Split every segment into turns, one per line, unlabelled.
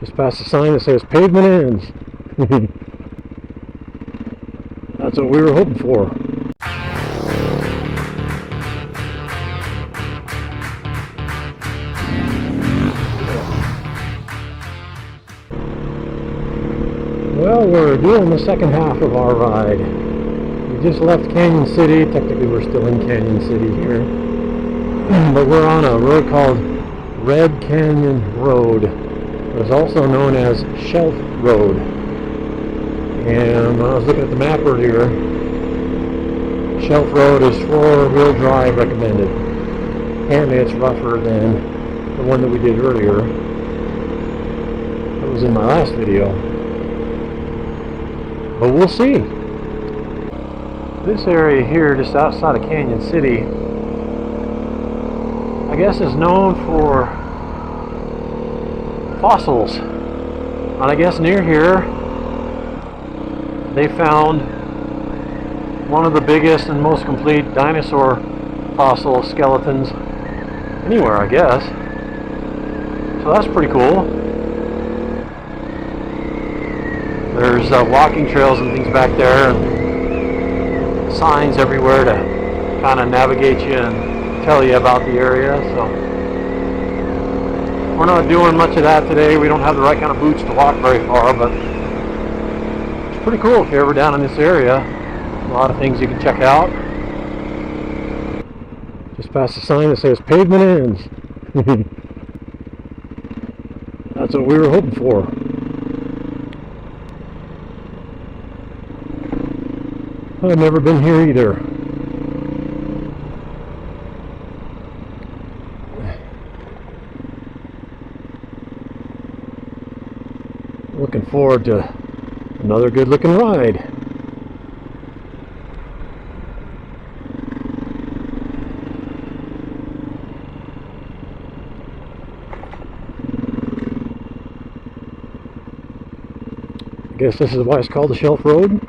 Just past the sign that says pavement ends. That's what we were hoping for. Well, we're doing the second half of our ride. We just left Canyon City. Technically we're still in Canyon City here. But we're on a road called Red Canyon Road. It's also known as Shelf Road. And when I was looking at the map earlier, Shelf Road is 4-wheel drive recommended. And it's rougher than the one that we did earlier. That was in my last video. But we'll see. This area here, just outside of Canyon City, I guess is known for fossils. And I guess near here they found one of the biggest and most complete dinosaur fossil skeletons anywhere, I guess. So that's pretty cool. There's walking trails and things back there, and signs everywhere to kind of navigate you and tell you about the area. So we're not doing much of that today. We don't have the right kind of boots to walk very far, but it's pretty cool if you're ever down in this area. A lot of things you can check out. Just past the sign that says pavement ends. That's what we were hoping for. I've never been here either. Looking forward to another good looking ride. I guess this is why it's called the Shelf Road.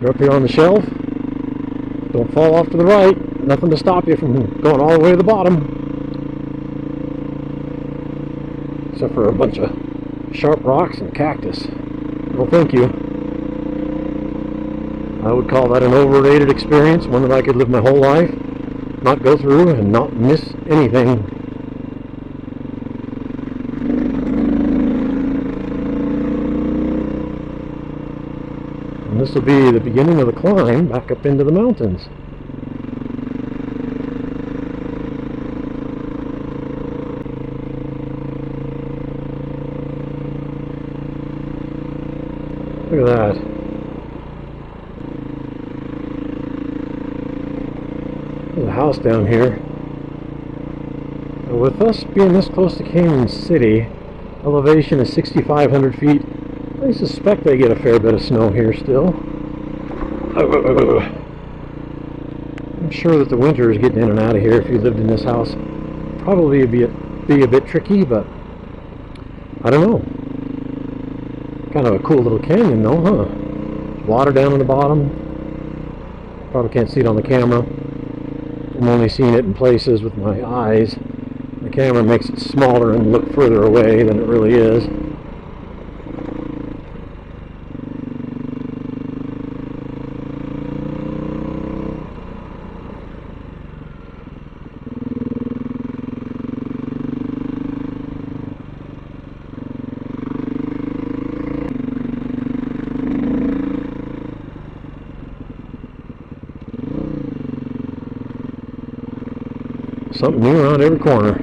You're up here on the shelf. Don't fall off to the right. Nothing to stop you from going all the way to the bottom. Except for a bunch of sharp rocks and cactus. No thank you. I would call that an overrated experience. One that I could live my whole life, not go through, and not miss anything. This will be the beginning of the climb back up into the mountains. Look at that. There's a house down here. And with us being this close to Canyon City, elevation is 6,500 feet. I suspect they get a fair bit of snow here still. I'm sure that the winter is getting in and out of here if you lived in this house. Probably be a bit tricky, but I don't know. Kind of a cool little canyon though, huh? Water down on the bottom. Probably can't see it on the camera. I'm only seeing it in places with my eyes. The camera makes it smaller and look further away than it really is. Something new around every corner.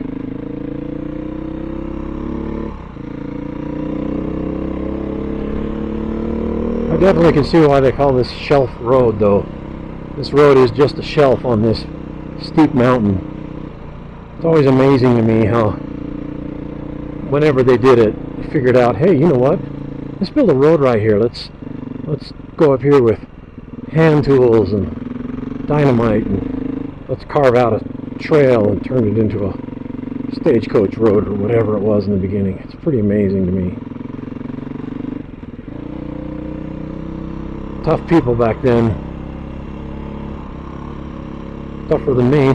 I definitely can see why they call this Shelf Road though. This road is just a shelf on this steep mountain. It's always amazing to me how whenever they did it, they figured out, hey, you know what? Let's build a road right here. Let's go up here with hand tools and dynamite and let's carve out a trail and turn it into a stagecoach road or whatever it was in the beginning. It's pretty amazing to me. Tough people back then. Tougher than me.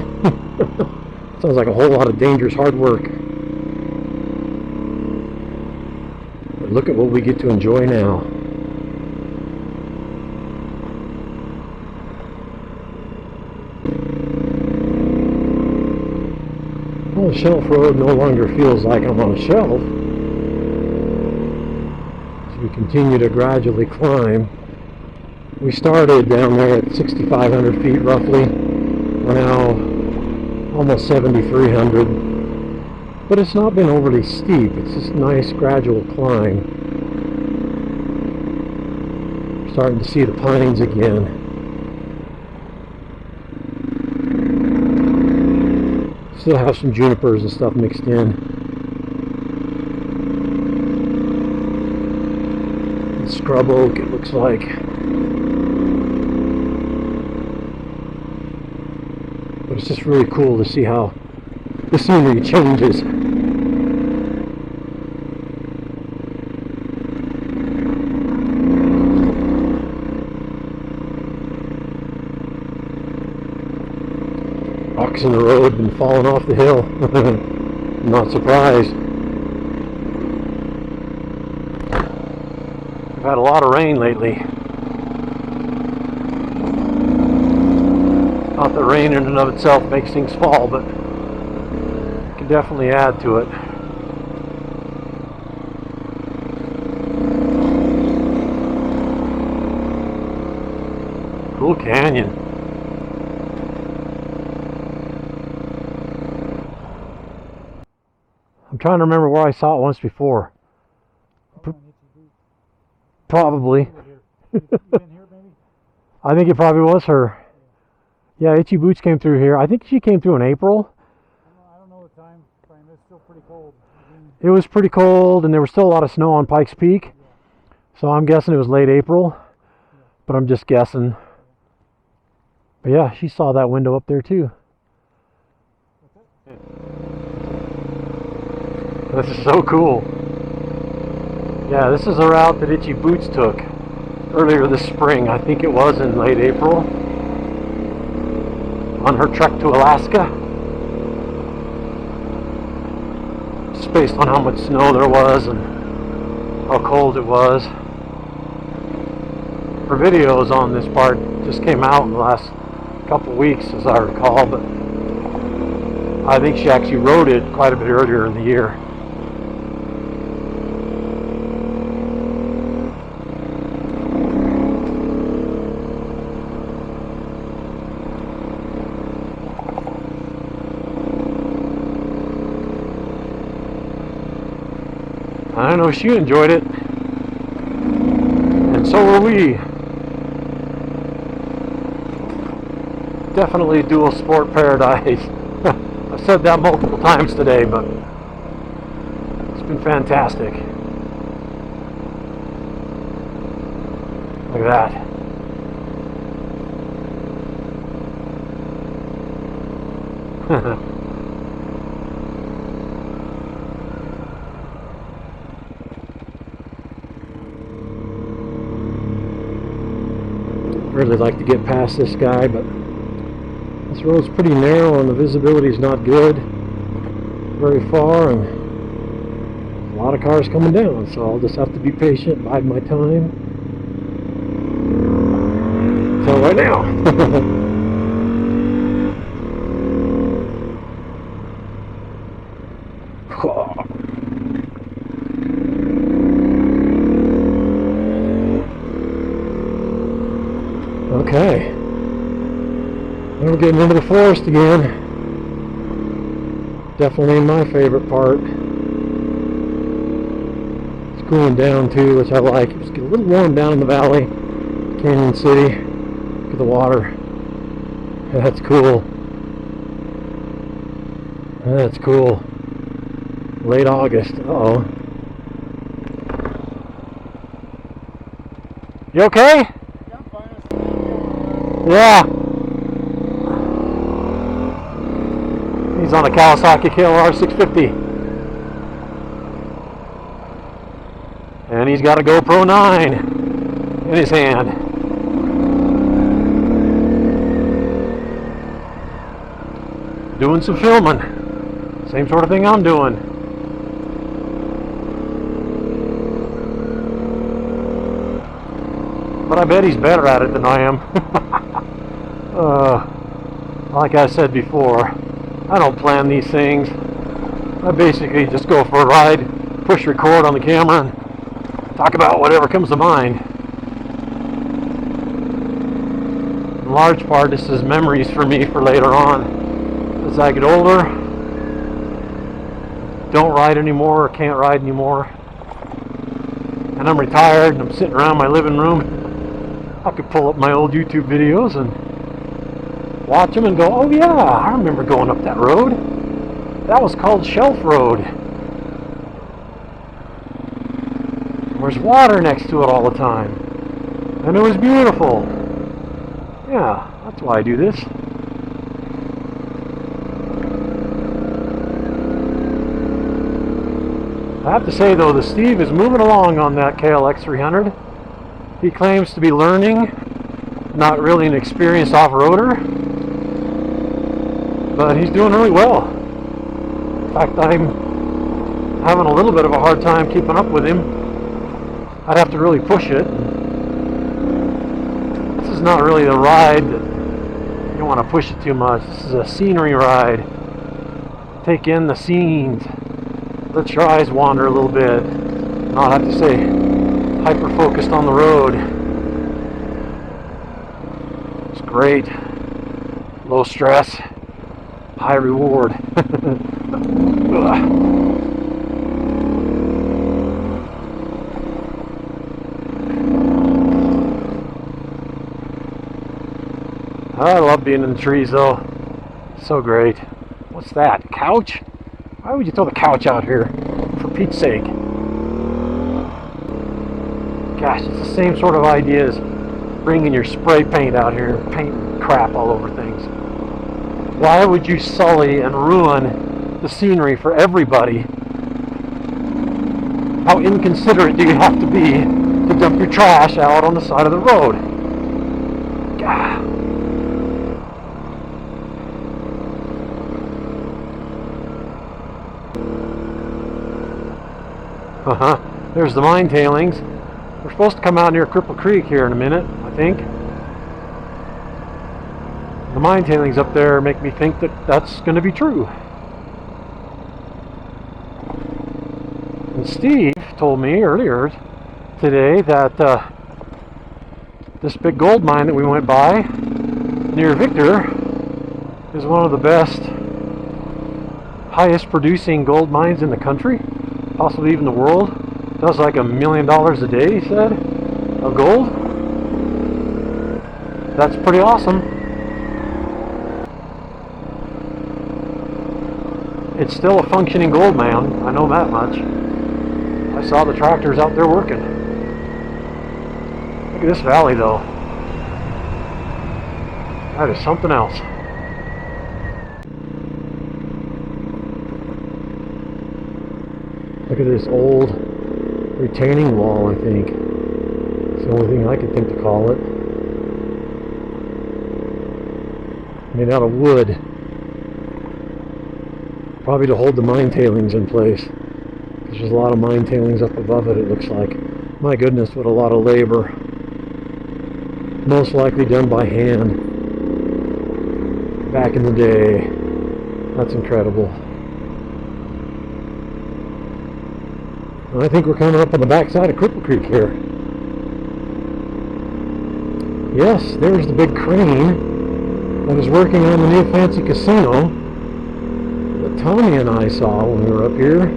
Sounds like a whole lot of dangerous hard work. But look at what we get to enjoy now. Well, the shelf road no longer feels like I'm on a shelf. As we continue to gradually climb. We started down there at 6,500 feet roughly. We're now almost 7,300. But it's not been overly steep. It's just a nice gradual climb. We're starting to see the pines again. Still have some junipers and stuff mixed in. And scrub oak, it looks like. But it's just really cool to see how the scenery changes. Rocks in the road and falling off the hill. I'm not surprised. We've had a lot of rain lately. Not that rain in and of itself makes things fall, but it can definitely add to it. Cool canyon. I'm trying to remember where I saw it once before. Probably. I think it probably was her. Yeah, Itchy Boots came through here. I think she came through in April.
I don't know the time frame. It's still pretty cold.
It was pretty cold, and there was still a lot of snow on Pikes Peak. Yeah. So I'm guessing it was late April. Yeah. But I'm just guessing. But yeah, she saw that window up there too. This is so cool. Yeah, this is a route that Itchy Boots took earlier this spring. I think it was in late April. On her trek to Alaska. Just based on how much snow there was and how cold it was. Her videos on this part just came out in the last couple weeks, as I recall, but I think she actually rode it quite a bit earlier in the year. I know she enjoyed it, and so were we. Definitely dual sport paradise. I've said that multiple times today, but it's been fantastic. Look at that. Really like to get past this guy, but this road's pretty narrow and the visibility is not good very far, and a lot of cars coming down, so I'll just have to be patient, bide my time. So right now. Okay, now we're getting into the forest again. Definitely my favorite part. It's cooling down too, which I like. It's getting a little warm down in the valley, Canyon City. Look at the water. That's cool. That's cool. Late August. Uh-oh. You okay? Yeah. He's on a Kawasaki KLR 650. And he's got a GoPro 9 in his hand. Doing some filming. Same sort of thing I'm doing. but I bet he's better at it than I am. Like I said before, I don't plan these things. I basically just go for a ride, push record on the camera, and talk about whatever comes to mind. In large part, this is memories for me for later on. As I get older, don't ride anymore or can't ride anymore, and I'm retired and I'm sitting around my living room, I could pull up my old YouTube videos and watch them and go, oh yeah, I remember going up that road. That was called Shelf Road. There's water next to it all the time. And it was beautiful. Yeah, that's why I do this. I have to say though, the Steve is moving along on that KLX 300. He claims to be learning, not really an experienced off-roader, but he's doing really well. In fact, I'm having a little bit of a hard time keeping up with him. I'd have to really push it. This is not really a ride that you don't want to push it too much. This is a scenery ride. Take in the scenes. Let your eyes wander a little bit. Not have to say hyper-focused on the road. It's great. Low stress. High reward. I love being in the trees though. So great. What's that? Couch? Why would you throw the couch out here? For Pete's sake. Gosh, it's the same sort of idea as bringing your spray paint out here and painting crap all over things. Why would you sully and ruin the scenery for everybody? How inconsiderate do you have to be to dump your trash out on the side of the road? God. There's the mine tailings. We're supposed to come out near Cripple Creek here in a minute, I think. The mine tailings up there make me think that that's going to be true. And Steve told me earlier today that this big gold mine that we went by near Victor is one of the best, highest producing gold mines in the country, possibly even the world. Does like $1 million a day, he said, of gold. That's pretty awesome. It's still a functioning gold mine, I know that much. I saw the tractors out there working. Look at this valley though. That is something else. Look at this old retaining wall, I think. It's the only thing I could think to call it. Made out of wood. Probably to hold the mine tailings in place. There's a lot of mine tailings up above it, it looks like. My goodness, what a lot of labor. Most likely done by hand. Back in the day. That's incredible. I think we're coming up on the backside of Cripple Creek here. Yes, there's the big crane that is working on the new fancy casino that Tommy and I saw when we were up here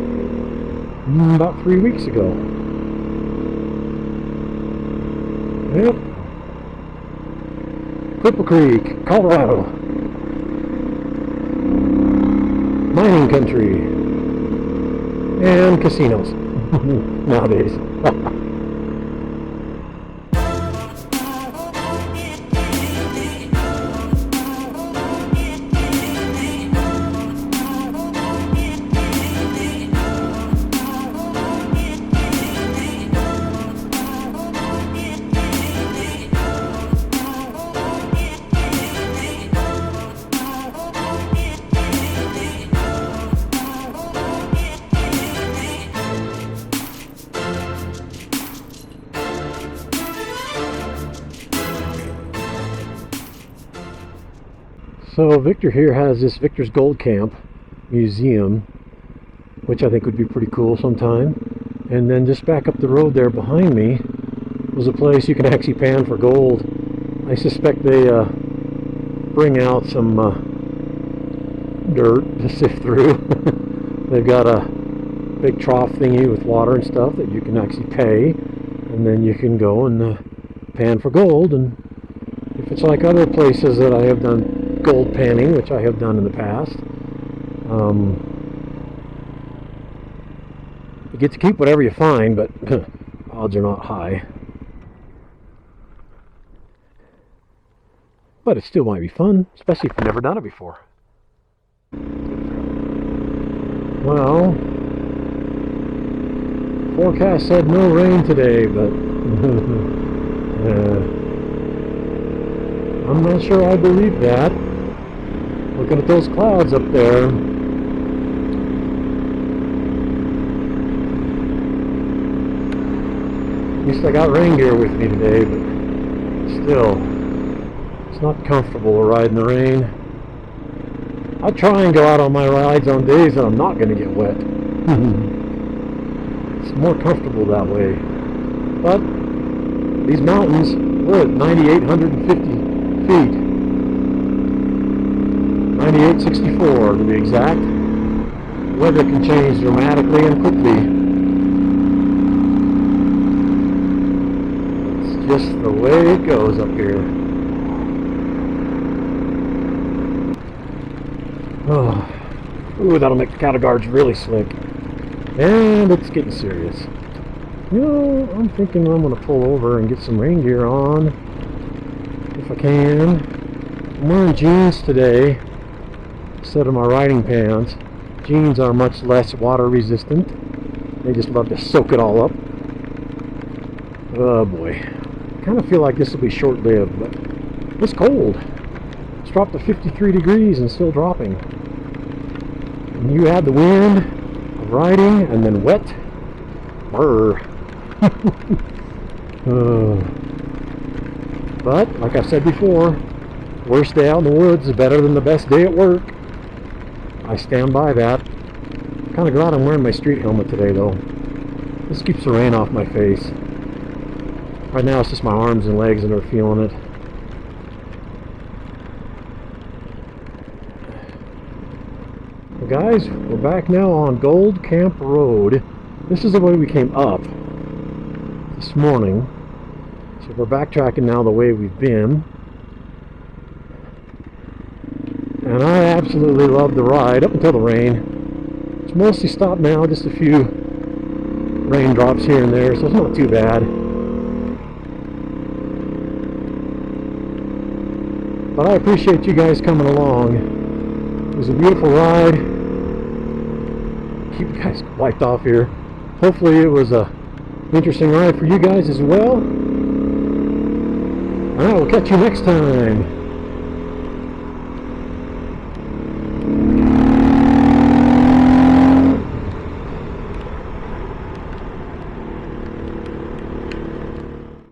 about 3 weeks ago. Yep. Cripple Creek, Colorado. Mining country. And casinos. Nowadays. So Victor here has this Victor's Gold Camp Museum, which I think would be pretty cool sometime. And then just back up the road there behind me was a place you can actually pan for gold. I suspect they bring out some dirt to sift through. They've got a big trough thingy with water and stuff that you can actually pay, and then you can go and pan for gold. And if it's like other places that I have done gold panning, which I have done in the past, you get to keep whatever you find, but odds are not high. But it still might be fun, especially if you've never done it before. Well, forecast said no rain today, but I'm not sure I believe that. Looking at those clouds up there. At least I got rain gear with me today, but still, it's not comfortable to ride in the rain. I try and go out on my rides on days that I'm not going to get wet. It's more comfortable that way. But these mountains, we're at 9,850 feet. 9,864 to be exact. Weather can change dramatically and quickly. It's just the way it goes up here. Oh. Ooh, that'll make the cattle guards really slick. And it's getting serious. You know, I'm thinking I'm going to pull over and get some rain gear on, if I can. I'm wearing jeans today instead of my riding pants. Jeans are much less water resistant. They just love to soak it all up. Oh boy. I kind of feel like this will be short-lived, but it's cold. It's dropped to 53 degrees and still dropping. And you add the wind of riding and then wet. Brr. But, like I said before, worst day out in the woods is better than the best day at work. I stand by that. Kind of glad I'm wearing my street helmet today, though. This keeps the rain off my face. Right now it's just my arms and legs that are feeling it. Well, guys, we're back now on Gold Camp Road. This is the way we came up this morning. So we're backtracking now the way we've been. And I absolutely love the ride up until the rain. It's mostly stopped now, just a few raindrops here and there, so it's not too bad. But I appreciate you guys coming along. It was a beautiful ride. Keep you guys wiped off here. Hopefully it was a interesting ride for you guys as well. Alright, we'll catch you next time.